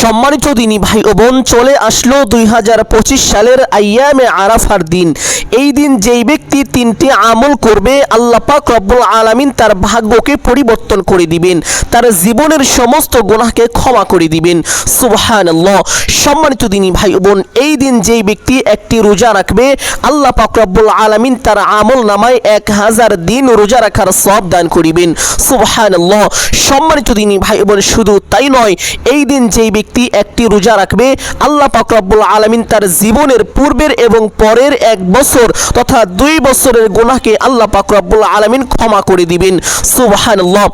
সম্মানিত দিনী ভাই ও বোন, চলে আসলো 2025 সালের আইয়ামে আরাফার দিন। এই দিন যেই ব্যক্তি তিনটি আমল করবে, আল্লাহ পাক রব্বুল আলামিন তার ভাগ্যকে পরিবর্তন করে দিবেন, তার জীবনের সমস্ত গুনাহকে ক্ষমা করে দিবেন। সুবহানাল্লাহ। সম্মানিত দিনী ভাই ও বোন, এই দিন যেই ব্যক্তি একটি রোজা রাখবে, আল্লাহ পাক রব্বুল আলামিন তার আমল নামায় 1000 দিন রোজা রাখার সওয়াব দান করিবেন। সুবহানাল্লাহ। সম্মানিত দিনী ভাই ও বোন, শুধু তাই নয়, এই দিন যেই ব্যক্তি একটি রোজা রাখবে, আল্লাহ পাক রব্বুল আলামিন তার জীবনের পূর্বের এবং পরের 1 বছর তথা 2 বছরের গুনাহকে আল্লাহ পাক রব্বুল আলামিন ক্ষমা করে দিবেন। সুবহানাল্লাহ।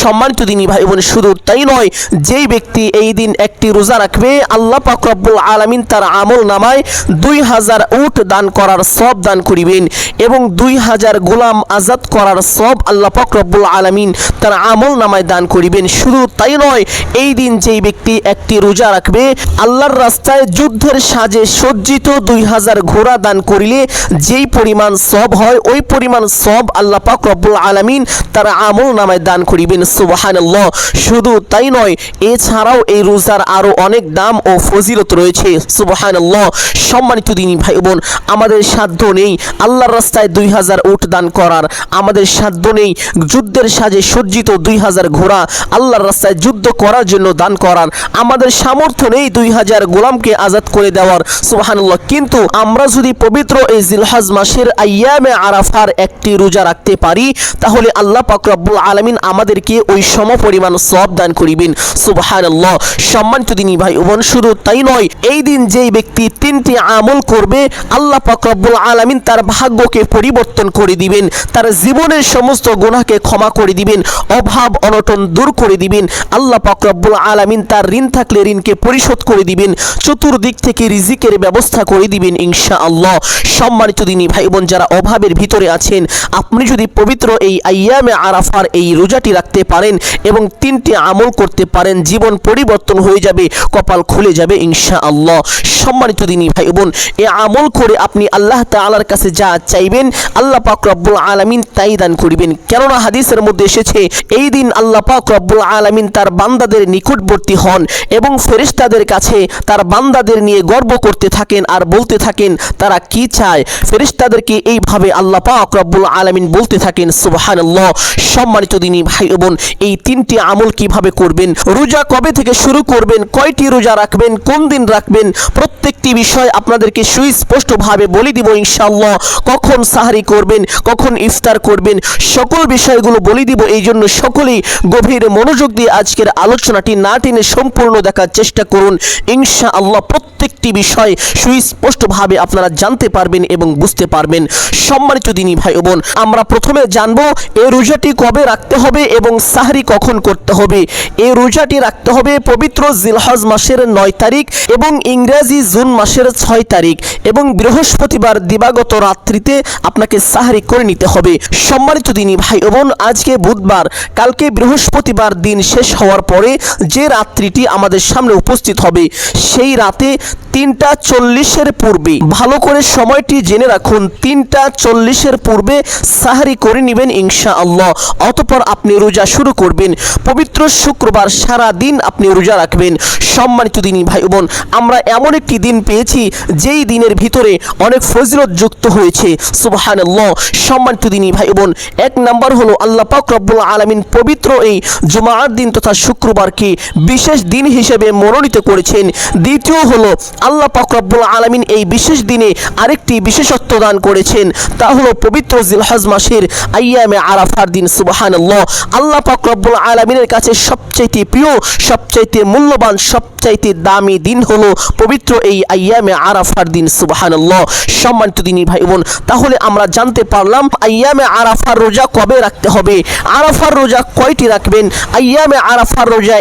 সম্মানিত দিনী ভাই বোন, শুধু তাই নয়, যেই ব্যক্তি এই দিন একটি রোজা রাখবে, আল্লাহ পাক রব্বুল আলামিন তার আমল নামায় 2000 উট দান করার সওয়াব দান করিবেন এবং 2000 গোলাম আজাদ করার সওয়াব আল্লাহ পাক রব্বুল আলামিন তার আমল নামায় দান করিবেন। শুধু তাই নয়, এই দিন যেই ব্যক্তি একটি রোজা রাখবে, আল্লাহর রাস্তায় যুদ্ধের সাজে সজ্জিত 2000 ঘোড়া দান করিলে যেই পরিমাণ সওয়াব হয়, ওই পরিমাণ সওয়াব আল্লাহ পাক রব্বুল আলামিন তার আমল নামায় দান করিবেন। সুবহানাল্লাহ। শুধু তাই নয়, এছাড়াও এই রোজার আরো অনেক দাম ও ফজিলত রয়েছে। সুবহানাল্লাহ। সম্মানিত দিনী ভাই বোন, আমাদের সাধ্য নেই আল্লাহর রাস্তায় 2000 উট দান করার, আমাদের সাধ্য নেই যুদ্ধের সাজে সজ্জিত 2000 ঘোড়া আল্লাহর রাস্তায় যুদ্ধ করার জন্য দান করার, আমাদের সামর্থ্য নেই 2000 গোলামকে আজাদ করে দেওয়ার। সুবহানাল্লাহ। কিন্তু আমরা যদি পবিত্র এই জিলহজ মাসের আইয়ামে আরাফার একটি রোজা রাখতে পারি, তাহলে আল্লাহ পাক রব্বুল আলামিন আমাদেরকে ওই সমপরিমাণ সওয়াব দান করিবেন। সুবহানাল্লাহ। সম্মানিত দিনী ভাই বোন, শুধু তাই নয়, এই দিন যেই ব্যক্তি 3টি আমল করবে, আল্লাহ পাক রব্বুল আলামিন তার ভাগ্যকে পরিবর্তন করে দিবেন, তার জীবনের সমস্ত গুনাহকে ক্ষমা করে দিবেন, অভাব অনটন দূর করে দিবেন। আল্লাহ পাক রব্বুল আলামিন তার ঋণ থাকলে ঋণকে পরিশোধ করে দিবেন, চতুর্দিক থেকে রিজিকের ব্যবস্থা করে দিবেন ইনশাআল্লাহ। সম্মানিত দিনী ভাই বোন, যারা অভাবের ভিতরে আছেন, আপনি যদি পবিত্র এই আইয়ামে আরাফার এই রোজাটি রাখতে পারেন এবং 3টি আমল করতে পারেন, জীবন পরিবর্তন হয়ে যাবে, কপাল খুলে যাবে ইনশাআল্লাহ। সম্মানিত দিনী ভাই বোন, এই আমল করে আপনি আল্লাহ তাআলার কাছে যা চাইবেন, আল্লাহ পাক রব্বুল আলামিন তাই দান করিবেন। কেননা হাদিসের মধ্যে এসেছে, এই দিন আল্লাহ পাক রব্বুল আলামিন তার বান্দাদের নিকটবর্তী হন এবং ফেরেশতাদের কাছে তার বান্দাদের নিয়ে গর্ব করতে থাকেন আর বলতে থাকেন তারা কি চায়। ফেরেশতাদেরকে এইভাবে আল্লাহ পাক রব্বুল আলামিন বলতে থাকেন। সুবহানাল্লাহ। সম্মানিত দিনী ভাই বোন, এই 3টি আমল কিভাবে করবেন, রোজা কবে থেকে শুরু করবেন, কয়টি রোজা রাখবেন, কোন দিন রাখবেন, প্রত্যেকটি বিষয় আপনাদেরকে সুস্পষ্টভাবে বলে দিব ইনশাআল্লাহ। কখন সাহরি করবেন, কখন ইফতার করবেন, সকল বিষয়গুলো বলে দিব। এই জন্য সকলেই গভীর মনোযোগ দিয়ে আজকের আলোচনাটি না টেনে সম্পূর্ণ দেখার চেষ্টা করুন ইনশাআল্লাহ। প্রত্যেকটি বিষয় সুস্পষ্টভাবে আপনারা জানতে পারবেন এবং বুঝতে পারবেন। সম্মানিত দিনী ভাই বোন, আমরা প্রথমে জানবো এই রোজাটি কবে রাখতে হবে এবং সাহরি কখন করতে হবে। এই রোজাটি রাখতে হবে পবিত্র জিলহজ মাসের 9 তারিখ এবং ইংরেজি জুন মাসের 6 তারিখ এবং বৃহস্পতিবার দিবাগত রাত্রিতে আপনাকে সাহরি করে নিতে হবে। সম্মানিত দিনী ভাই বোন, আজকে বুধবার, কালকে বৃহস্পতিবার দিন শেষ হওয়ার পরে যে রাত্রিটি আমাদের সামনে উপস্থিত হবে, সেই রাতে 3:40 পূর্বে, ভালো করে সময়টি জেনে রাখুন, 3:40 পূর্বে সাহরি করে নেবেন ইনশাআল্লাহ। অতঃপর আপনি রোজা শুরু করবেন। পবিত্র শুক্রবার সারা দিন আপনি রোজা রাখবেন। সম্মানিত দিনী ভাই বোন, আমরা এমন একটি দিন পেয়েছি যেই দিনের ভিতরে অনেক ফজিলত যুক্ত হয়েছে। সুবহানাল্লাহ। সম্মানিত দিনী ভাই বোন, 1 নাম্বার হলো আল্লাহ পাক রব্বুল আলামিন পবিত্র এই জুমার দিন তথা শুক্রবারকে বিশেষ দিন হিসেবে মনোনীত করেছেন। দ্বিতীয় হলো আল্লাহ পাক রব্বুল আলামিন এই বিশেষ দিনে আরেকটি বিশেষত্ব দান করেছেন, তা হলো পবিত্র জিলহজ মাসের আইয়ামে আরাফার দিন। সুবহানাল্লাহ। আল্লাহ পাক রব্বুল আলামিনের কাছে সবচাইতে প্রিয়, সবচাইতে মূল্যবান, সবচাইতে দামি দিন হলো পবিত্র এই আইয়ামে আরাফার দিন। সুবহানাল্লাহ। সম্মানিত দিনী ভাই বোন, তাহলে আমরা জানতে পারলাম আইয়ামে আরাফার রোজা কবে রাখতে হবে, আরাফার রোজা কয়টি রাখবেন। আইয়ামে আরাফার রোজা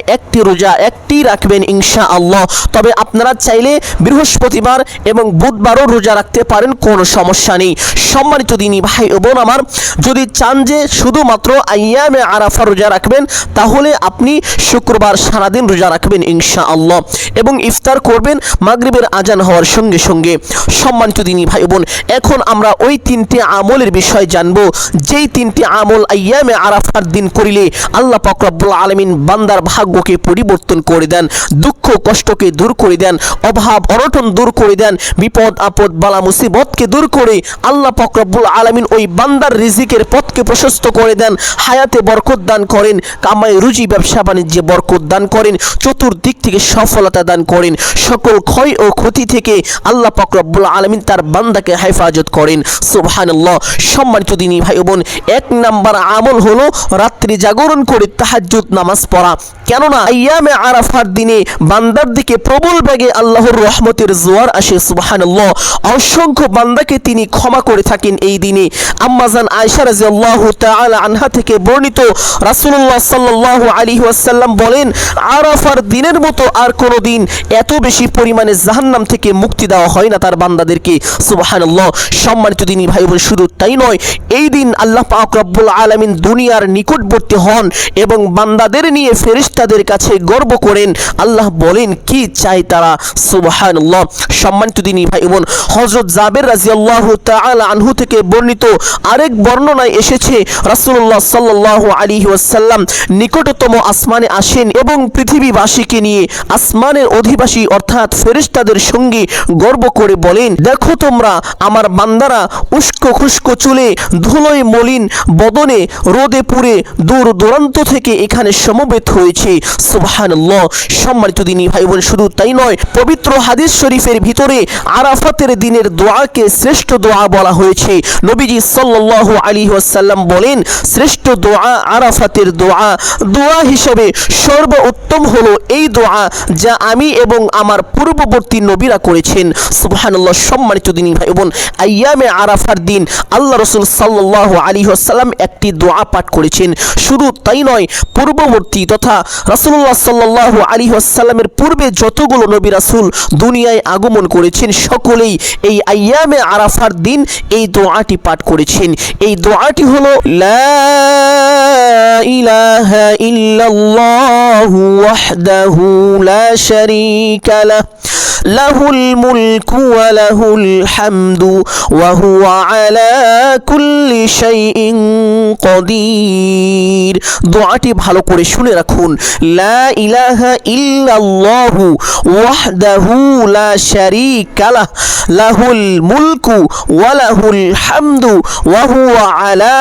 একটি রাখবেন ইনশাআল্লাহ। তবে আপনারা চাইলে বৃহস্পতিবার এবং বুধবারও রোজা রাখতে পারেন, কোনো সমস্যা নেই। সম্মানিত দিনী ভাই ও বোন আমার, যদি চান যে শুধুমাত্র আইয়ামে আরাফা রোজা রাখবেন, তাহলে আপনি শুক্রবার সারাদিন রোজা রাখবেন ইনশাআল্লাহ, এবং ইফতার করবেন মাগরিবের আজান হওয়ার সঙ্গে সঙ্গে। সম্মানিত দিনী ভাই বোন, এখন আমরা ওই তিনটি আমলের বিষয় জানবো, যেই তিনটি আমল আইয়ামে আরাফার দিন করিলে আল্লাহ পাক রব্বুল আলামিন বান্দার ভাগ্যকে পরিবর্তন করে দেন, দুঃখ কষ্টকে দূর করে দেন, অভাব অনটন দূর করে দেন, বিপদ আপদ বালা মুসিবতকে দূর করে আল্লাহ পাক রব্বুল আলামিন ওই বান্দার রিজিকের পথকে প্রশস্ত করে দেন, হায়াতে বরকত দান করেন, কামাই রুজি ব্যবসা বাণিজ্যে বরকত দান করেন, চতুর্দিক থেকে সফলতা দান করেন, সকল ক্ষয় ও ক্ষতি থেকে আল্লাহ পাক রব্বুল আলামিন তার বান্দাকে হেফাজত করেন। সুবহানাল্লাহ। সম্মানিত দিনী ভাই বোন, এক নাম্বার আমল হলো রাত্রি জাগরণ করে তাহাজ্জুদ নামাজ পড়া। কেননা আইয়ামে আরাফার দিনে বান্দার দিকে প্রবল বেগে আল্লাহর রহমতের জোয়ার আসে। সুবহানাল্লাহ। অসংখ্য বান্দাকে তিনি ক্ষমা করে থাকেন এই দিনে। আম্মাজান আয়েশা রাদিয়াল্লাহু তাআলা আনহা থেকে বর্ণিত, রাসূলুল্লাহ সাল্লাল্লাহু আলাইহি ওয়াসাল্লাম বলেন, আরাফার দিনের মতো আর কোনো দিন এত বেশি পরিমাণে জাহান্নাম থেকে মুক্তি দেওয়া হয় না তার বান্দাদেরকে। সুবহানাল্লাহ। সম্মানিত দিনী ভাই বোন, শুধু তাই নয়, এই দিন আল্লাহ পাক রব্বুল আলামিন দুনিয়ার নিকটবর্তী হন এবং বান্দাদের নিয়ে ফেরেশতাদের কাছে গর্ব করেন। আল্লাহ বলেন কি চাই তারা। সুবহানাল্লাহ। সম্মানিত দিনী ভাই বোন, হযরত জাবের রাদিয়াল্লাহু তাআলা আনহু থেকে বর্ণিত আরেক বর্ণনায় এসেছে, রাসূলুল্লাহ সাল্লাল্লাহু আলাইহি ওয়াসাল্লাম নিকটতম আসমানে আসেন এবং পৃথিবীবাসীকে নিয়ে আসমানের অধিবাসী অর্থাৎ ফেরেশতাদের সঙ্গে গর্ব করে বলেন, দেখো তোমরা আমার বান্দারা উস্কো খুস্কো চুলে ধুলোয় মলিন বদনে রোদে পুড়ে দূর দূরান্ত থেকে এখানে সমবেত হয়েছে। সুবহানাল্লাহ। সম্মানিত দিনী ভাই বোন, শুধু তাই নয়, পবিত্র হাদিস শরীফের ভিতরে আরাফাতের দিনের দোয়াকে শ্রেষ্ঠ দোয়া বলা হয়েছে। নবীজি সাল্লাল্লাহু আলাইহি ওয়াসাল্লাম বলেন, শ্রেষ্ঠ দোয়া আরাফাতের দোয়া। দোয়া হিসেবে সর্বোত্তম হলো এই দোয়া যা আমি এবং আমার পূর্ববর্তী নবীরা করেছেন। সুবহানাল্লাহ। সম্মানিত দিনী ভাই বোন, আইয়ামে আরাফার দিন আল্লাহ রাসূল সাল্লাল্লাহু আলাইহি ওয়াসাল্লাম একটি দোয়া পাঠ করেছেন। শুধু তাই নয়, পূর্ববর্তী তথা রাসূলুল্লাহ সাল্লাল্লাহু আলাইহি ওয়াসাল্লামের পূর্বে যতগুলো নবী রাসূল দুনিয়ায় আগমন করেছেন, সকলেই এই আইয়ামে আরাফার দিন এই দোয়াটি পাঠ করেছেন। এই দোয়াটি হলো, লা ইলাহা ইল্লাল্লাহু ওয়াহদাহু লা শারীকা লাহু লাহুল মুলকু ওয়া লাহুল হামদু ওয়া হুয়া আলা কুল্লি শাইইন কাদির। দোয়াটি ভালো করে শুনে রাখুন। লা ইলাহা ইল্লাল্লাহু ওয়াহদাহু লা শারীকা লাহু লাহুল মুলকু ওয়া লাহুল হামদু ওয়া হুয়া আলা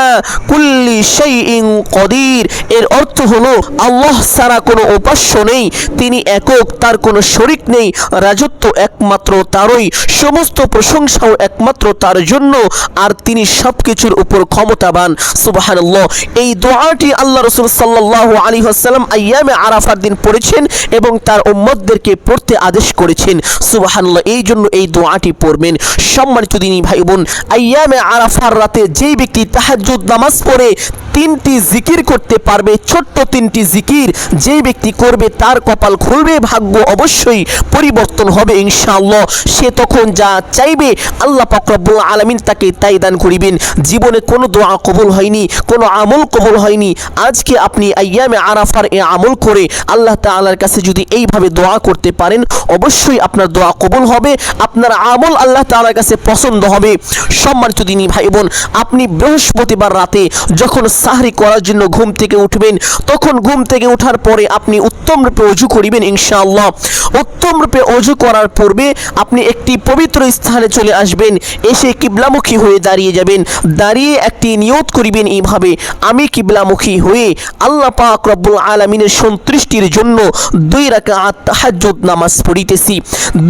কুল্লি শাইইন কাদির। এর অর্থ হলো, আল্লাহ ছাড়া কোনো উপাস্য নেই, তিনি একক, তার কোনো শরীক নেই, রাজত্ব একমাত্র তারই, সমস্ত প্রশংসাও একমাত্র তার জন্য, আর তিনি সবকিছুর উপর ক্ষমতাবান। সুবহানাল্লাহ। এই দোয়াটি আল্লাহ রাসূল সাল্লাল্লাহু আলাইহি ওয়াসাল্লাম আইয়ামে আরাফার দিন পড়েছেন এবং তার উম্মতদেরকে পড়তে আদেশ করেছেন। সুবহানাল্লাহ। এই জন্য এই দোয়াটি পড়বেন। সম্মানিত দিনী ভাই বোন, আইয়ামে আরাফার রাতে যেই ব্যক্তি তাহাজ্জুদ নামাজ পড়ে তিনটি জিকির করতে পারবে, ছোট্ট তিনটি জিকির যেই ব্যক্তি করবে তার কপাল খুলবে, ভাগ্য অবশ্যই পরিবর্তন হবে ইনশাআল্লাহ। সে তখন যা চাইবে আল্লাহ পাক রব্বুল আলামিন তাকে তাই দান করিবেন। জীবনে কোনো দোয়া কবুল হয়নি, কোনো আমল কবুল হয়নি, আজকে আপনি আইয়ামে আরাফার এই আমল করে আল্লাহ তাআলার কাছে যদি এইভাবে দোয়া করতে পারেন, অবশ্যই আপনার দোয়া কবুল হবে, আপনার আমল আল্লাহ তাআলার কাছে পছন্দ হবে। সম্মানিত দিনী ভাই বোন, আপনি বৃহস্পতিবার রাতে যখন সাহরি করার জন্য ঘুম থেকে উঠবেন, তখন ঘুম থেকে ওঠার পরে আপনি উত্তম রূপে ওযু করিবেন ইনশাআল্লাহ। উত্তম রূপে ওযু করার পূর্বে আপনি একটি পবিত্র স্থানে চলে আসবেন, এসে কিবলামুখী হয়ে দাঁড়িয়ে যাবেন। দাঁড়িয়ে একটি নিয়ত করিবেন এইভাবে, আমি কিবলামুখী হয়ে আল্লাহ পাক রব্বুল আলামিনের সন্তুষ্টির জন্য 2 রাকাত তাহাজ্জুদ নামাজ পড়িতেছি।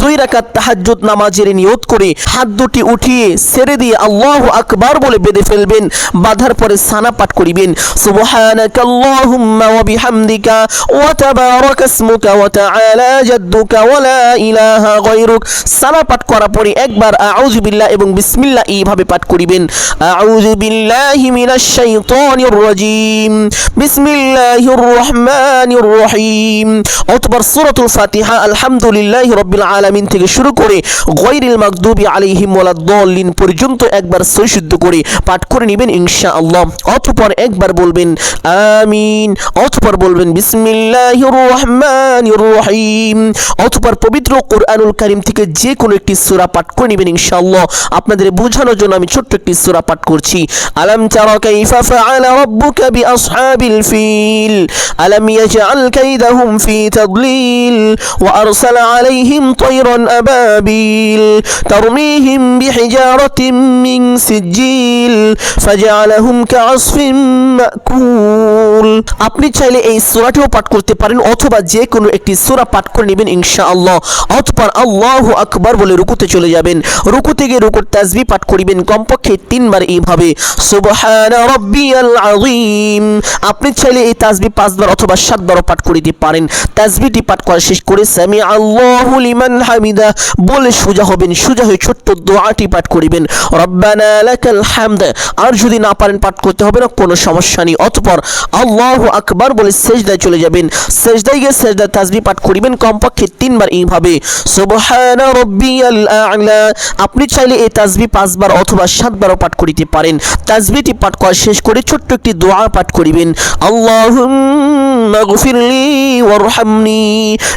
2 রাকাত তাহাজ্জুদ নামাজের নিয়ত করে হাত দুটি উঠিয়ে ছেড়ে দিয়ে আল্লাহু আকবার বলে বেঁধে ফেলবেন। বাঁধার পরে সানা পাঠ করিবেন, সুবহানাকাল্লাহুম্মা ওয়া বিহামদিকা ওয়া তাবারাকা ইসমুকা ওয়া তাআলা জাদ্দুকা ওয়া লা ইলাহা ইলাহা গায়রুক। সানা পাঠ করার পরে একবার আউযু বিল্লাহ এবং বিসমিল্লাহ এইভাবে পাঠ করিবেন। আউযু বিল্লাহি মিনাশ শাইতানির রাজিম, বিসমিল্লাহির রহমানির রহিম। অথবা সূরাতুল ফাতিহা আলহামদুলিল্লাহি রাব্বিল আলামিন থেকে শুরু করে গায়রিল মাগদুবি আলাইহিম ওয়ালাদ-দাল্লিন পর্যন্ত একবার সহিশুদ্ধ করে পাঠ করে নেবেন ইনশাআল্লাহ। অতঃপর একবার বলবেন আমিন, অতঃপর বলবেন বিসমিল্লাহির রহমানির রহিম। অতঃপর পবিত্র কোরআনুল কারীম থেকে যে কোনো একটি সূরা পাঠ করে নেবেন ইনশাআল্লাহ। আপনাদের বোঝানোর জন্য আমি ছোট্ট একটি সূরা পাঠ করছি। আলাম তারা কাইফা ফাআলা রাব্বুকা বিআসহাবিল ফিল আলাম ইয়াজআল কাইদাহুম ফি তাদলিল ওয়া আরসালা আলাইহিম তায়রান আবাবিল তারমিহিম বিহিজারাতিন মিন সিজিল ফাজআলাহুম কাআসফিন মাকুল। আপনি চাইলে এই সূরাটিও পাঠ করতে পারেন অথবা যে কোনো একটি সূরা পাঠ করে নেবেন ইনশাআল্লাহ। অতঃপর আল্লাহু আকবার বলে রুকুতে চলে যাবেন। রুকু থেকে রুকুর তাসবিহ পাঠ করিবেন কমপক্ষে 3 বার এইভাবে সুবহানা রাব্বিয়াল আযীম। আপনি চাইলে এই তাসবিহ 5 বার অথবা 7 বারও পাঠ করিতে পারেন। তাসবিহটি পাঠ করা শেষ করে সামি আল্লাহু লিমান হামিদা বলে সোজা হবেন। সোজা হয়ে ছোট্ট দোয়াটি পাঠ করিবেন রব্বানা লাকাল হামদ। আর যদি না পারেন পাঠ করতে হবে না, কোনো সমস্যা নেই। অতঃপর আল্লাহু আকবার বলে সিজদায় চলে যাবেন। সিজদায় গিয়ে সিজদার তাসবিহ পাঠ করিবেন কমপক্ষে 3 বার এইভাবে সুবহানা রাব্বিয়াল আ'লা। আপনি চাইলে এই তাসবিহ 5 বার অথবা 7 বারও পাঠ করিতে পারেন। তাসবিহটি পাঠ করা শেষ করে ছোট্ট একটি দোয়া পাঠ করিবেন আল্লাহুম্মা গফিরলি ওয়ারহামনি।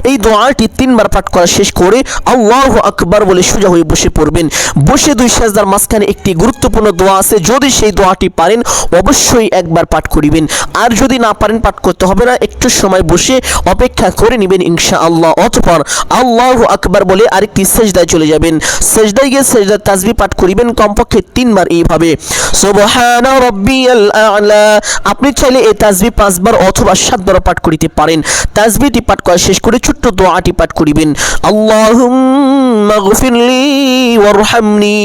এই দোয়াটি 3 বার পাঠ করা শেষ করে আল্লাহু আকবার বলে সোজা হয়ে বসে পড়বেন। বসে 2 সিজদার মাঝখানে একটি গুরুত্বপূর্ণ দোয়া আছে, যদি সেই দোয়াটি পারেন অবশ্যই একবার পাঠ করিবেন। আর যদি না পারেন পাঠ করতে হবে না, একটু সময় বসে অপেক্ষা করে নেবেন ইনশাআল্লাহ। অতঃপর আল্লাহু আকবার বলে আরেকটি সিজদায় চলে যাবেন। সিজদায় গিয়ে সিজদার তাসবিহ পাঠ করিবেন কমপক্ষে 3 বার এইভাবে সুবহানা রাব্বিয়াল আ'লা। আপনি চাইলে এই তাসবিহ 5 বার অথবা 7 বার পাঠ করিতে পারেন। তাসবিহটি পাঠ করা শেষ করে ছোট্ট দোয়াটি পাঠ করিবেন আল্লাহুম্মা গফিরলি ওয়ারহামনি।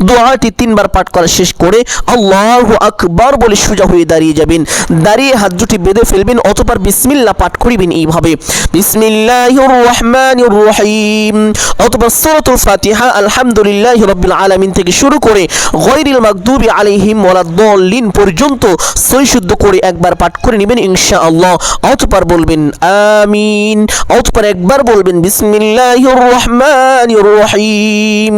দোয়াটি 3 বার পাঠ করা শেষ করে আল্লাহু আকবার বলে সোজা হয়ে দাঁড়িয়ে যাবেন। দাঁড়িয়ে হাত দুটি বেঁধে ফেলবেন। অতঃপর বিসমিল্লাহ পাঠ করিবেন এইভাবে বিসমিল্লাহির রহমানির রহিম। অতঃপর সূরাতুল ফাতিহা আলহামদুলিল্লাহি রাব্বিল আলামিন থেকে শুরু করে গায়রিল মাগদুবি আলাইহিম ওয়ালাদ-দাল্লিন পর্যন্ত সহিশুদ্ধ করে একবার পাঠ করে নেবেন ইনশাআল্লাহ। অতঃপর বলবেন আমিন। অতঃপর একবার বলবেন বিসমিল্লাহির রহমানির রহিম।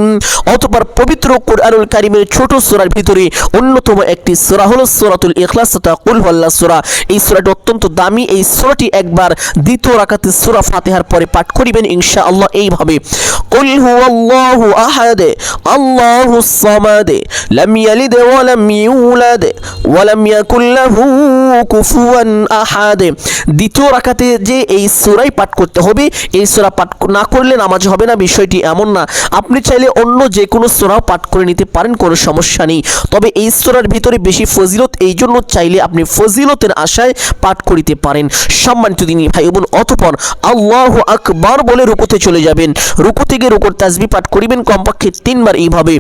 অতঃপর পবিত্র কোরআনুল কারীমের ছোট সূরার ভিতরে অন্যতম একটি সূরা হলো সূরাতুল ইখলাস তথা কুল হুয়াল্লাহ সূরা। এই সূরাটি অত্যন্ত দামি। এই সূরাটি একবার দ্বিতীয় রাকাতে সূরা ফাতিহার পরে পাঠ করিবেন ইনশাআল্লাহ এইভাবে কুল হুয়াল্লাহু আহাদ আল্লাহুস সামাদ লাম ইয়ালিদ ওয়া লাম ইউলাদ ওয়া লাম ইয়াকুল লাহু কুফুয়ান আহাদ। দ্বিতীয় রাকাতে যে এই সূরাই পাঠ করতে হবে, এই সূরা পাঠ না করলে নামাজ হবে না, বিষয়টি এমন না। আপনি চাইলে অন্য যে কোনো সূরাও পাঠ করে নিতে পারেন, কোনো সমস্যা নেই। তবে এই সূরার ভিতরে বেশি ফজিলত, এই জন্য চাইলে আপনি ফজিলতের আশায় পাঠ করিতে পারেন। সম্মানিত দিনী ভাই বোন, অতঃপর আল্লাহু আকবার বলে রুকুতে চলে যাবেন। রুকু থেকে রুকুর তাসবিহ পাঠ করিবেন কমপক্ষে 3 বার এইভাবে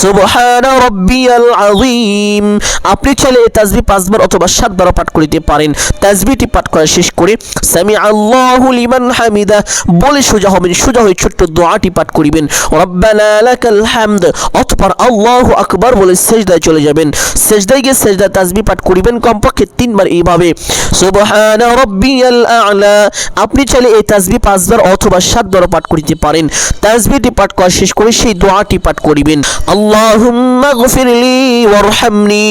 সুবহানা রাব্বিয়াল আযীম। আপনি চাইলে এই তাসবিহ 5 বার অথবা 7 বার পাঠ করিতে পারেন। তাসবিহটি পাঠ করা শেষ করে সামি আল্লাহু লিমান হামিদা বলে সোজা হবেন। সোজা হয়ে ছোট্ট দোয়াটি পাঠ করিবেন রব্বানা লাকাল হামদ। অতঃপর আল্লাহু আকবার বলে সিজদায় চলে যাবেন। সিজদায় গিয়ে সিজদার তাসবিহ পাঠ করিবেন কমপক্ষে 3 বার এইভাবে সুবহানা রাব্বিয়াল আ'লা। আপনি চাইলে এই তাসবিহ 5 বার অথবা 7 বার পাঠ করিতে পারেন। তাসবিহটি পাঠ করা শেষ করে সেই দোয়াটি পাঠ করিবেন আল্লাহুম্মা গফিরলি ওয়ারহামনি।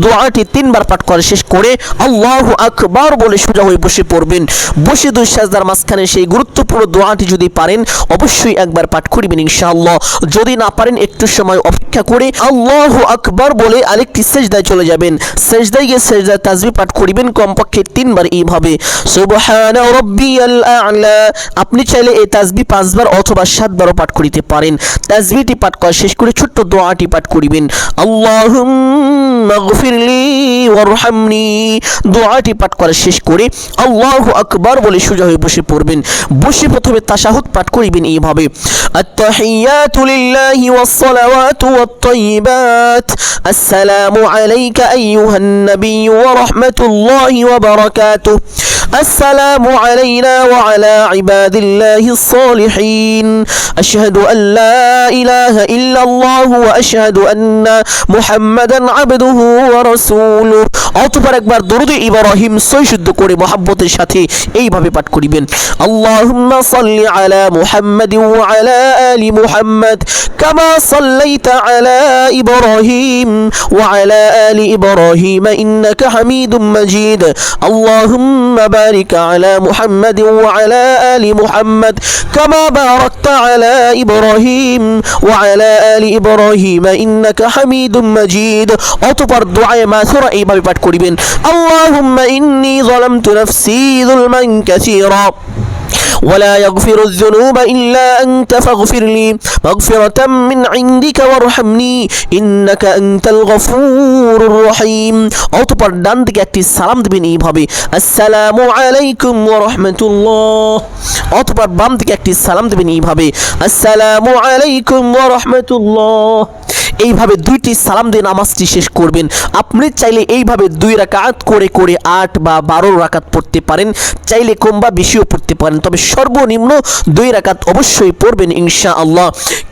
দোয়াটি 3 বার পাঠ করা শেষ করে আল্লাহু আকবার বলে সোজা হয়ে বসে পড়বেন। বসে 2 সিজদার মাঝখানে সেই গুরুত্বপূর্ণ দোয়াটি যদি পারেন অবশ্যই একবার পাঠ করিবেন ইনশাআল্লাহ। যদি না পারেন একটু সময় অপেক্ষা করে আল্লাহু আকবার বলে আরেকটি সিজদায় চলে যাবেন। সিজদায় গিয়ে সিজদার তাসবিহ পাঠ করিবেন কমপক্ষে 3 বার এইভাবে সুবহানা রাব্বিয়াল আ'লা। আপনি চাইলে এই তাসবিহ 5 বার অথবা 7 বারও পাঠ করিতে পারেন। তাসবিহটি পাঠ করা শেষ করে ছোট্ট দোয়াটি পাঠ করিবেন আল্লাহুম্মা গফিরলি ওয়ারহামনি। দোয়াটি পাঠ করা শেষ করে আল্লাহু আকবার বলে সোজা হয়ে বসে পড়বেন। বসে প্রথমে তাশাহুদ পাঠ করিবেন এইভাবে আত-তাহিয়াতু লিল্লাহি ওয়াস-সালাওয়াতু ওয়াত-তাইয়্যিবাত আসসালামু আলাইকা আইয়ুহান নাবিয়্যু ওয়া রাহমাতুল্লাহি ওয়া বারাকাতুহু আসসালামু আলাইনা ওয়া আলা ইবাদিল্লাহি الصالحين أشهد أن لا إله إلا الله وأشهد أن محمدا عبده ورسوله অতঃপর একবার দরুদ ইব্রাহিম সৈশুদ্ধ করে মহব্বতের সাথে এইভাবে পাঠ করিবেন আল্লাহুম্মা সাল্লি আলা মুহাম্মাদিন ওয়া আলা আলি মুহাম্মাদ কামা সাল্লাইতা আলা ইব্রাহিম ওয়া আলা আলি ইব্রাহিম ইন্নাকা হামিদুম মাজিদ আল্লাহুম্মা বারিক আলা মুহাম্মাদিন ওয়া আলা আলি মুহাম্মাদ কামা বারাকতা আলা ইব্রাহিম ওয়া আলা আলি ইব্রাহিম ইন্নাকা হামিদুম মাজিদ অতঃপর দোয়ায়ে মাসুরা এইভাবে পাঠ করিবেন আল্লাহুম্মা ইন্নী যালামতু নাফসি যুলমান কাসীরা ولا يغفر الذنوب إلا أنت فاغفر لي مغفرة من عندك وارحمني إنك أنت الغفور الرحيم অতঃপর ডান দিকে একটি সালাম দিবেন এইভাবে আসসালামু আলাইকুম ওয়া রাহমাতুল্লাহ অতঃপর বাম দিকে একটি সালাম দিবেন এইভাবে আসসালামু আলাইকুম ওয়া রাহমাতুল্লাহ এইভাবে দুইটি সালাম দিয়ে নামাজটি শেষ করবেন আপনি চাইলে এইভাবে 2 রাকাত করে করে 8 বা 12 রাকাত পড়তে পারেন চাইলে কম বা বেশিও পড়তে পারেন তবে সর্বনিম্ন 2 রাকাত অবশ্যই পড়বেন ইনশাআল্লাহ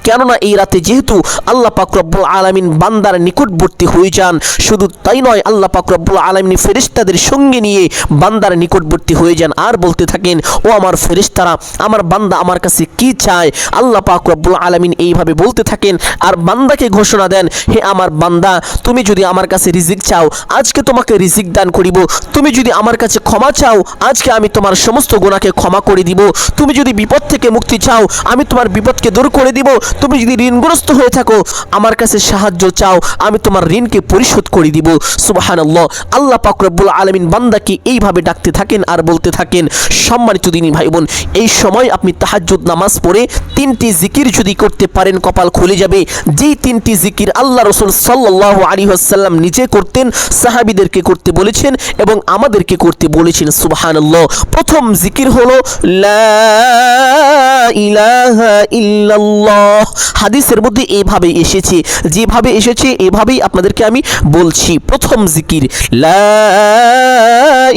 কেননা এই রাতে যেহেতু আল্লাহ পাক রব্বুল আলামিন বান্দার নিকটবর্তী হয়ে যান শুধু তাই নয় আল্লাহ পাক রব্বুল আলামিন ফেরেশতাদের সঙ্গে নিয়ে বান্দার নিকটবর্তী হয়ে যান আর বলতে থাকেন ও আমার ফেরেশতারা আমার বান্দা আমার কাছে কি চায় আল্লাহ পাক রব্বুল আলামিন এইভাবে বলতে থাকেন আর বান্দাকে ঘোষণা দেন হে আমার বান্দা তুমি যদি আমার কাছে রিজিক চাও আজকে তোমাকে রিজিক দান করিব তুমি যদি আমার কাছে ক্ষমা চাও আজকে আমি তোমার সমস্ত গুনাহকে ক্ষমা করে দিব তুমি যদি বিপদ থেকে মুক্তি চাও আমি তোমার বিপদকে দূর করে দিব তুমি যদি ঋণগ্রস্ত হয়ে থাকো আমার কাছে সাহায্য চাও আমি তোমার ঋণকে পরিশোধ করে দিব সুবহানাল্লাহ আল্লাহ পাক রব্বুল আলামিন বান্দাকে এইভাবে ডাকতে থাকেন আর বলতে থাকেন সম্মানিত দিনী ভাই বোন এই সময় আপনি তাহাজ্জুদ নামাজ পড়ে 3টি জিকির যদি করতে পারেন কপাল খুলে যাবে যেই 3টি জিকির আল্লাহ রাসূল সাল্লাল্লাহু আলাইহি ওয়াসাল্লাম নিজে করতেন সাহাবীদেরকে করতে বলেছেন এবং আমাদেরকে করতে বলেছেন সুবহানাল্লাহ প্রথম জিকির হলো লা ইলাহা ইল্লাল্লাহ হাদিসের মধ্যে এইভাবে এসেছে যেভাবে এসেছে এভাবেই আপনাদেরকে আমি বলছি প্রথম জিকির লা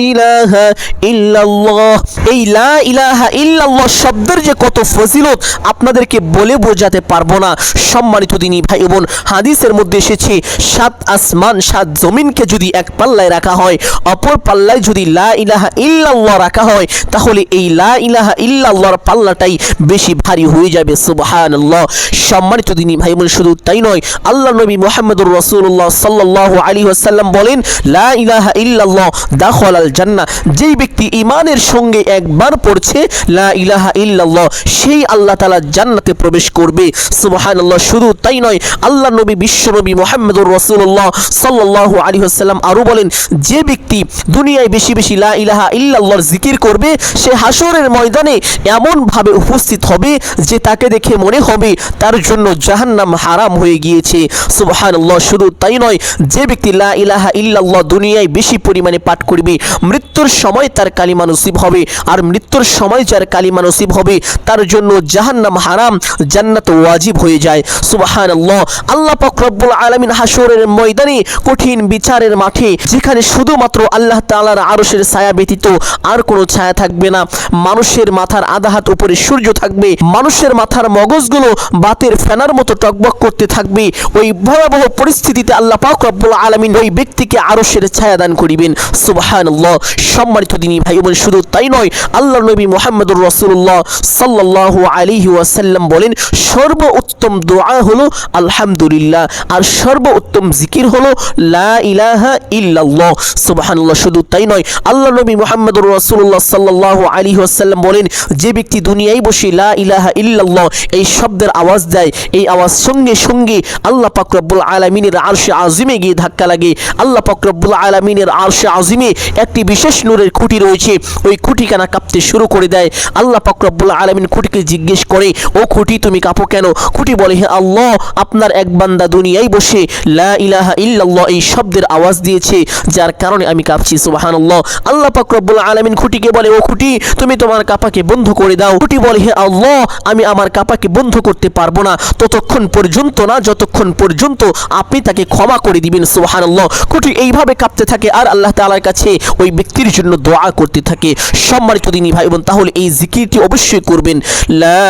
ইলাহা ইল্লাল্লাহ এই লা ইলাহা ইল্লাল্লাহ শব্দের যে কত ফজিলত আপনাদেরকে বলে বোঝাতে পারবো না সম্মানিত দিনী ভাই বোন হাদিসের মধ্যে এসেছে 7 আসমান 7 জমিনকে যদি এক পাল্লায় রাখা হয় অপর পাল্লায় যদি লা ইলাহা ইল্লাল্লাহ রাখা হয় তাহলে এই লা ইলাহা ইল্লাল্লাহর পাল্লাটাই বেশি ভারী হয়ে যাবে সুবহানাল্লাহ সম্মানিত দিনী ভাই বোন শুধু তাই নয় আল্লাহ নবী মুহাম্মদুর রাসূলুল্লাহ সাল্লাল্লাহু আলাইহি ওয়াসাল্লাম বলেন লা ইলাহা ইল্লাল্লাহ দাখালাল জান্নাহ যেই ব্যক্তি ঈমানের সঙ্গে একবার পড়ছে লা ইলাহা ইল্লাল্লাহ সেই আল্লাহ তাআলা জান্নাতে প্রবেশ করবে সুবহানাল্লাহ শুধু তাই নয় আল্লাহ নবী বিশ্বনবী মুহাম্মদুর রাসূলুল্লাহ সাল্লাল্লাহু আলাইহি ওয়াসাল্লাম আরো বলেন যে ব্যক্তি দুনিয়ায় বেশি বেশি লা ইলাহা ইল্লাল্লাহর জিকির করবে সে হাসরের ময়দানে এমন ভাবে উপস্থিত হবে যে তাকে দেখে মনে হবে তার জন্য জাহান্নাম হারাম হয়ে গিয়েছে সুবহানাল্লাহ শুধু তাই নয় যে ব্যক্তি লা ইলাহা ইল্লাল্লাহ দুনিয়ায় বেশি পরিমাণে পাঠ করবে মৃত্যুর সময় তার কালিমা নসিব হবে আর মৃত্যুর সময় যার কালিমা নসিব হবে তার জন্য জাহান্নাম হারাম জান্নাত ওয়াজিব হয়ে যায় সুবহানাল্লাহ আল্লাহ পাক রব্বুল আলামিন হাসরের ময়দানে কঠিন বিচারের মাঠে যেখানে শুধুমাত্র আল্লাহ তাআলার আরশের ছায়া ব্যতীত আর কোনো ছায়া থাকবে না মানুষের মাথার আধা হাত উপরে সূর্য থাকবে মানুষের মাথার মগজগুলো বাতের ফেনার মতো টকবক করতে থাকবে ওই ভয়াবহ পরিস্থিতিতে আল্লাহ পাক রব্বুল আলামিন ওই ব্যক্তিকে আরশের ছায়া দান করিবেন সুবহানাল্লাহ সম্মানিত দিনী ভাই বোন শুধু তাই নয় আল্লাহ নবী মুহাম্মদুর রাসূলুল্লাহ সাল্লাল্লাহু আলাইহি ওয়াসাল্লাম বলেন সর্বোত্তম দোয়া হলো আলহামদুলিল্লাহ আর সর্বোত্তম জিকির হলো লা ইলাহা ইল্লাল্লাহ সুবহানাল্লাহ শুধু তাই নয় আল্লাহ নবী মুহাম্মদুর রাসূলুল্লাহ সাল্লাল্লাহু আলাইহি ওয়াসাল্লাম বলেন যে ব্যক্তি দুনিয়ায় বসে লা ইলাহা ইল্লাল্লাহ এই শব্দের আওয়াজ দেয় এই আওয়াজ সঙ্গে সঙ্গে আল্লাহ পাক রব্বুল আলামিনের আরশে আজিমে গিয়ে ধাক্কা লাগে আল্লাহ পাক রব্বুল আলামিনের আরশে আজিমে একটি বিশেষ নূরের খুঁটি রয়েছে ওই খুঁটিখানা কাঁপতে শুরু করে দেয় আল্লাহ পাক রব্বুল আলামিন খুঁটিকে জিজ্ঞেস করে ও খুঁটি তুমি কাঁপো কেন খুঁটি বলে হে আল্লাহ আপনার এক বান্দা দুনিয়ায় বসে লা ইলাহা ইল্লাল্লাহ এই শব্দের আওয়াজ দিয়েছে যার কারণে আমি কাঁপছি সুবহানাল্লাহ আল্লাহ পাক রব্বুল আলামিন খুঁটিকে বলে ও খুঁটি তুমি তোমার কাঁপাকে বন্ধ করে দাও খুঁটি বলে হে আল্লাহ আমি আমার কাপাকে বন্ধ করতে পারবো না ততক্ষণ পর্যন্ত না যতক্ষণ পর্যন্ত আপনি তাকে ক্ষমা করে দিবেন। সুবহানাল্লাহ। কোটি এইভাবে কাঁপতে থাকে আর আল্লাহ তাআলার কাছে ওই ব্যক্তির জন্য দোয়া করতে থাকে। সম্মানিত দিনী ভাই বোন, তাহলে এই জিকিরটি অবশ্যই করবেন, লা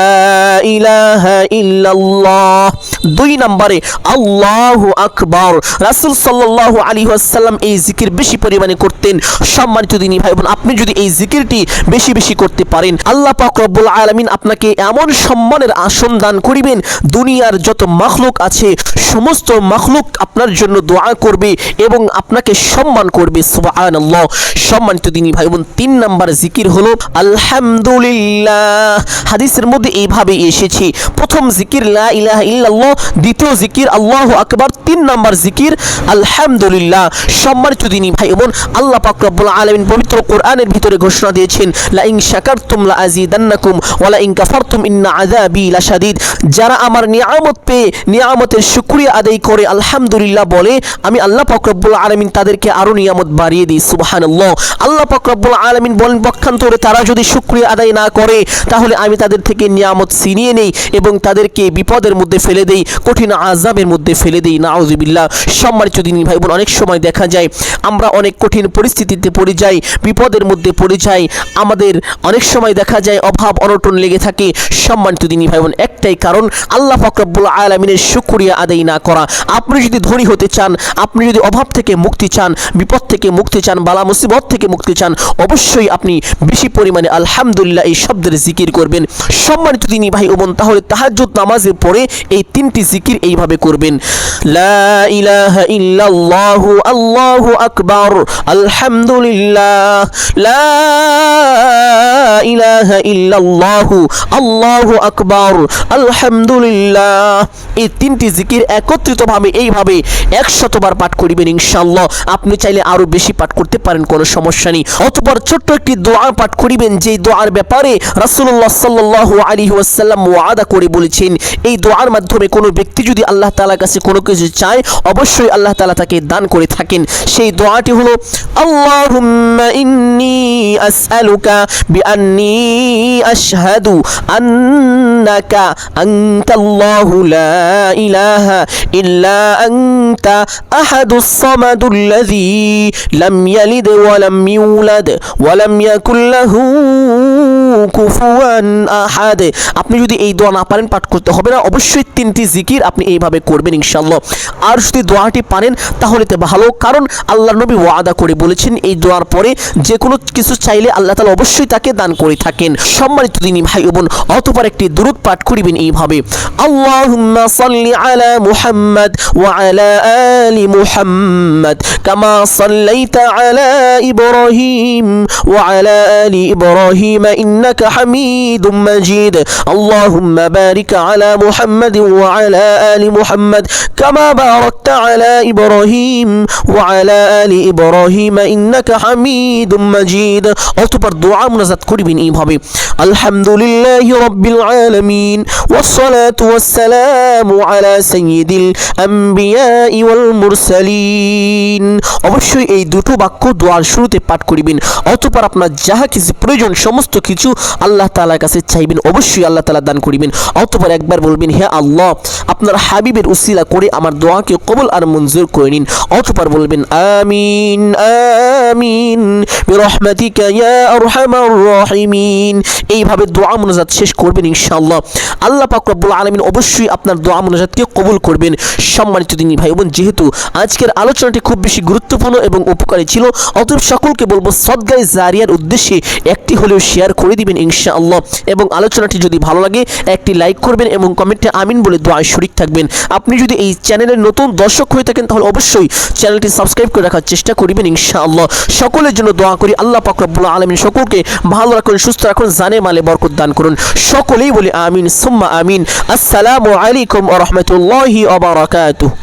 ইলাহা ইল্লাল্লাহ। 2 নম্বরে আল্লাহু আকবার। রাসূল সাল্লাল্লাহু আলাইহি ওয়াসাল্লাম এই জিকির বেশি পরিমাণে করতেন। সম্মানিত দিনী ভাই বোন, আপনি যদি এই জিকিরটি বেশি বেশি করতে পারেন, আল্লাহ পাক রব্বুল আলামিন আপনাকে এমন সম্মানের আসন দান করিবেন, দুনিয়ার যত মাখলুক আছে সমস্ত মাখলুক আপনার জন্য দোয়া করবে এবং আপনাকে সম্মান করবে। সুবহানাল্লাহ। সম্মানিত দিনী ভাই বোন, 3 নম্বর জিকির হলো আলহামদুলিল্লাহ। হাদিসের মধ্যে এইভাবে এসেছে, প্রথম জিকির লা ইলাহা ইল্লাল্লাহ, দ্বিতীয় জিকির আল্লাহু আকবার, 3 নম্বর জিকির আলহামদুলিল্লাহ। সম্মানিত দিনী ভাই বোন, আল্লাহ পাক রব্বুল আলামিন পবিত্র কোরআনের ভিতরে ঘোষণা দিয়েছেন, লা ইন শাকারতুম লা আযীদান্নাকুম ওয়া লা ইন কাফারতুম ইন্না আযাবি লাশাদীদ। যারা আমার নিয়ামত পেয়ে নিয়ামতের শুকরিয়া আদায় করে আলহামদুলিল্লাহ বলে, আমি আল্লাহ পাক রব্বুল আলামিন তাদেরকে আরো নিয়ামত বাড়িয়ে দিই। সুবহানাল্লাহ। আল্লাহ পাক রব্বুল আলামিন বলেন, পক্ষান্তরে তারা যদি শুকরিয়া আদায় না করে তাহলে আমি তাদের থেকে নিয়ামত ছিনিয়ে নেই এবং তাদেরকে বিপদের মধ্যে ফেলে দেই, কঠিন আযাবের মধ্যে ফেলে দেই। নাউযুবিল্লাহ। সম্মানিত দিনী ভাই বোন, অনেক সময় দেখা যায় আমরা অনেক কঠিন পরিস্থিতিতে পড়ে যাই, বিপদের মধ্যে পড়ে যাই, আমাদের অনেক সময় দেখা যায় অভাব অনটন লেগে থাকে। সম্মানিত দিনী ভাই বোন, একটাই কারণ, আল্লাহ পাক রব্বুল আলামিনের শুকরিয়া আদায় না করা। আপনি যদি ধনী হতে চান, আপনি যদি অভাব থেকে মুক্তি চান, বিপদ থেকে মুক্তি চান, বালা মুসিবত থেকে মুক্তি চান, অবশ্যই আপনি বেশি পরিমাণে আলহামদুলিল্লাহ এই শব্দের জিকির করবেন। সম্মানিত দিনী ভাই বোন, তাহলে তাহাজ্জুদ নামাজের পরে এই 3টি জিকির এইভাবে করবেন, লা ইলাহা ইল্লাল্লাহু আল্লাহু আকবার, আলহামদুলিল্লাহ, লা ইলাহা ইল্লাল্লাহু আল্লাহু আকবার, আলহামদুলিল্লাহ। এই 3টি জিকির একত্রিতভাবে এইভাবে 100 বার পাঠ করিবেন ইনশাআল্লাহ। আপনি চাইলে আরো বেশি পাঠ করতে পারেন, কোনো সমস্যা নেই। অতঃপর ছোট্ট একটি দোয়া পাঠ করিবেন, যেই দোয়ার ব্যাপারে রাসূলুল্লাহ সাল্লাল্লাহু আলাইহি ওয়াসাল্লাম ওয়াদা করে বলেছেন, এই দোয়ার মাধ্যমে কোনো ব্যক্তি যদি আল্লাহ তাআলার কাছে কোনো কিছু চায়, অবশ্যই আল্লাহ তাআলা তাকে দান করে থাকেন। সেই দোয়াটি হলো, আল্লাহুম্মা ইন্নী আসআলুকা বিআন্নী আশহাদু আন্নাকা আনতাল্লাহু লা ইলাহা ইল্লা আনতা আহাদুস সামাদুল্লাযী লাম ইয়ালিদ ওয়া লাম ইউলাদ ওয়া লাম ইয়াকুল লাহু কুফুয়ান আহাদ। আপনি যদি এই দোয়া না পারেন, পাঠ করতে হবে না, অবশ্যই 3টি জিকির আপনি এইভাবে করবেন ইনশাআল্লাহ। আর যদি দোয়াটি পারেন তাহলে তো ভালো, কারণ আল্লাহর নবী ওয়াদা করে বলেছেন এই দোয়ার পরে যে কোনো কিছু চাইলে আল্লাহ তাআলা অবশ্যই তাকে দান করে থাকেন। সম্মানিত দিনী ভাই বোন, অতঃপর একটি দুরূদ পাঠ করিবেন এইভাবে, আল্লাহুম্মা সাল্লি আলা মুহাম্মাদ ওয়া আলা আলি মুহাম্মাদ কামা সাল্লাইতা আলা ইব্রাহিম ওয়া আলা আলি ইব্রাহিম ইন্নাকা হামিদুম মাজিদ। আল্লাহুম্মা বারিক আলা মুহাম্মাদ ওয়া আলা আলি মুহাম্মাদ কামা বারাকতা আলা ইব্রাহিম ওয়া আলা আলি ইব্রাহিম ইন্নাকা হামিদুম মাজিদ। অতঃপর দোয়া মুনাজাত করিবেন এইভাবে, আলহামদুলিল্লাহি রাব্বিল আলামিন ওয়াসসালাতু ওয়াসসালামু আলা সাইয়্যিদিল আম্বিয়া ওয়াল মুরসালিন। অবশ্যই এই দুটো বাক্য দোয়ার শুরুতে পাঠ করিবেন। অতঃপর আপনার যাহা কিছু প্রয়োজন সমস্ত কিছু আল্লাহ তাআলার কাছে চাইবেন, অবশ্যই আল্লাহ তাআলা দান করিবেন। অতঃপর একবার বলবেন, হে আল্লাহ, আপনার হাবিবের উসিলা করে আমার দোয়াকে কবুল আর মঞ্জুর করে নিন। অতঃপর বলবেন, আমিন আমিন বিরহমাতিকা ইয়া আরহামার রাহিমিন। এইভাবে দোয়া মুনাজাত শেষ করবেন ইনশাআল্লাহ। আল্লাহ পাক রব্বুল আলামিন অবশ্যই আপনার দোয়া মুনাজাতকে কবুল করবেন। সম্মানিত দিনী ভাই বোন, যেহেতু আজকের আলোচনাটি খুব বেশি গুরুত্বপূর্ণ এবং উপকারী ছিল, অতএব সকলকে বলবো সদকায়ে জারিয়ার উদ্দেশ্যে একটি হলেও শেয়ার করে দিবেন ইনশাআল্লাহ। এবং আলোচনাটি যদি ভালো লাগে একটি লাইক করবেন এবং কমেন্টে আমিন বলে দোয়ায় শরীক থাকবেন। আপনি যদি এই চ্যানেলের নতুন দর্শক হয়ে থাকেন তাহলে অবশ্যই চ্যানেলটি সাবস্ক্রাইব করে রাখার চেষ্টা করিবেন ইনশাআল্লাহ। সকলের জন্য দোয়া করি, আল্লাহ পাক রব্বুল আলামিন সকলকে ভালো রাখুন, সুস্থ রাখুন, জানে মালে বরকত দান করুন। সকলেই বলি আমিন সুম্মা আমিন। আসসালামু আলাইকুম ওয়া রাহমাতুল্লাহি ওয়া বারাকাতুহু।